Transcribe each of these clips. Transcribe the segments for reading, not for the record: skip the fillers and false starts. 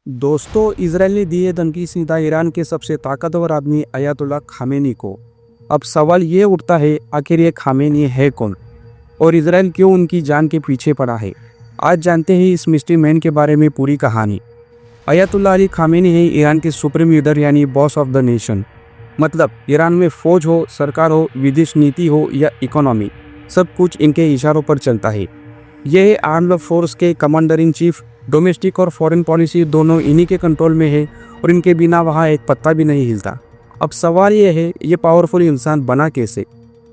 दोस्तों, इजराइल ने दी है धमकी सीधा ईरान के सबसे ताकतवर आदमी अयातुल्ला खामेनी को। अब सवाल ये उठता है, आखिर ये खामेनी है कौन और इजराइल क्यों उनकी जान के पीछे पड़ा है। आज जानते हैं इस मिस्ट्री मैन के बारे में पूरी कहानी। अयातुल्ला अली खामेनी है ईरान के सुप्रीम लीडर यानी बॉस ऑफ द नेशन। मतलब ईरान में फौज हो, सरकार हो, विदेश नीति हो या इकोनॉमी, सब कुछ इनके इशारों पर चलता है। ये आर्म्ड फोर्स के कमांडर इन चीफ। डोमेस्टिक और फॉरेन पॉलिसी दोनों इन्हीं के कंट्रोल में है और इनके बिना वहाँ एक पत्ता भी नहीं हिलता। अब सवाल ये है, ये पावरफुल इंसान बना कैसे।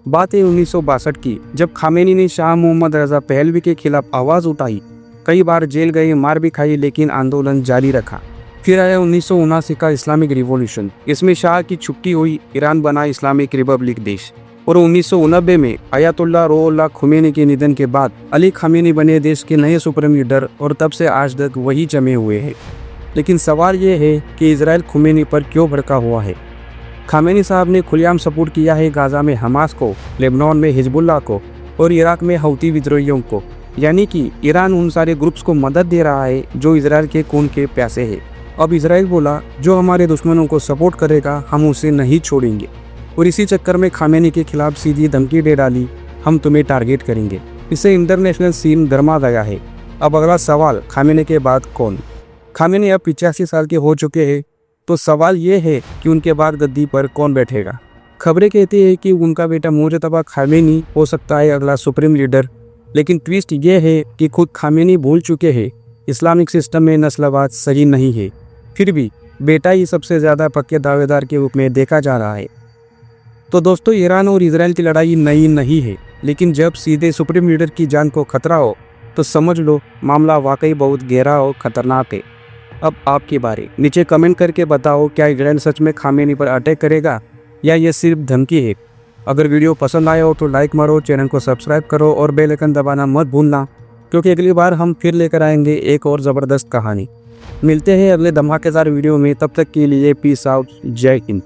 बात है 1962 की, जब खामेनी ने शाह मोहम्मद रजा पहलवी के खिलाफ आवाज़ उठाई। कई बार जेल गए, मार भी खाई, लेकिन आंदोलन जारी रखा। फिर आया 1979 का इस्लामिक रिवॉल्यूशन। इसमें शाह की छुट्टी हुई, ईरान बना इस्लामिक रिपब्लिक देश। और 1990 में अयातुल्ला रुहुल्लाह खुमैनी के निधन के बाद अली खामेनी बने देश के नए सुप्रीम लीडर और तब से आज तक वही जमे हुए हैं। लेकिन सवाल ये है कि इजराइल खुमैनी पर क्यों भड़का हुआ है। खामेनी साहब ने खुलेआम सपोर्ट किया है गाजा में हमास को, लेबनान में हिजबुल्लाह को और इराक में हौती विद्रोहियों को। यानी कि ईरान उन सारे ग्रुप्स को मदद दे रहा है जो इजराइल के खून के प्यासे हैं। अब इजराइल बोला, जो हमारे दुश्मनों को सपोर्ट करेगा हम उसे नहीं छोड़ेंगे। और इसी चक्कर में खामेनी के खिलाफ सीधी धमकी दे डाली, हम तुम्हें टारगेट करेंगे। इससे इंटरनेशनल सीन गरमा गया है। अब अगला सवाल, खामेनी के बाद कौन। खामेनी अब 85 साल के हो चुके हैं, तो सवाल ये है कि उनके बाद गद्दी पर कौन बैठेगा। खबरें कहती है कि उनका बेटा मुजतबा खामेनी हो सकता है अगला सुप्रीम लीडर। लेकिन ट्विस्ट ये है कि खुद खामेनी भूल चुके हैं इस्लामिक सिस्टम में नस्लवाद सही नहीं है। फिर भी बेटा ही सबसे ज़्यादा पक्के दावेदार के रूप में देखा जा रहा है। तो दोस्तों, ईरान और इजराइल की लड़ाई नई नहीं है, लेकिन जब सीधे सुप्रीम लीडर की जान को खतरा हो तो समझ लो मामला वाकई बहुत गहरा और खतरनाक है। अब आपकी बारी, नीचे कमेंट करके बताओ, क्या इजराइल सच में खामेनी पर अटैक करेगा या ये सिर्फ धमकी है। अगर वीडियो पसंद आया हो तो लाइक मारो, चैनल को सब्सक्राइब करो और बेल आइकन दबाना मत भूलना, क्योंकि अगली बार हम फिर लेकर आएंगे एक और ज़बरदस्त कहानी। मिलते हैं अगले धमाकेदार वीडियो में, तब तक के लिए पीस आउट, जय हिंद।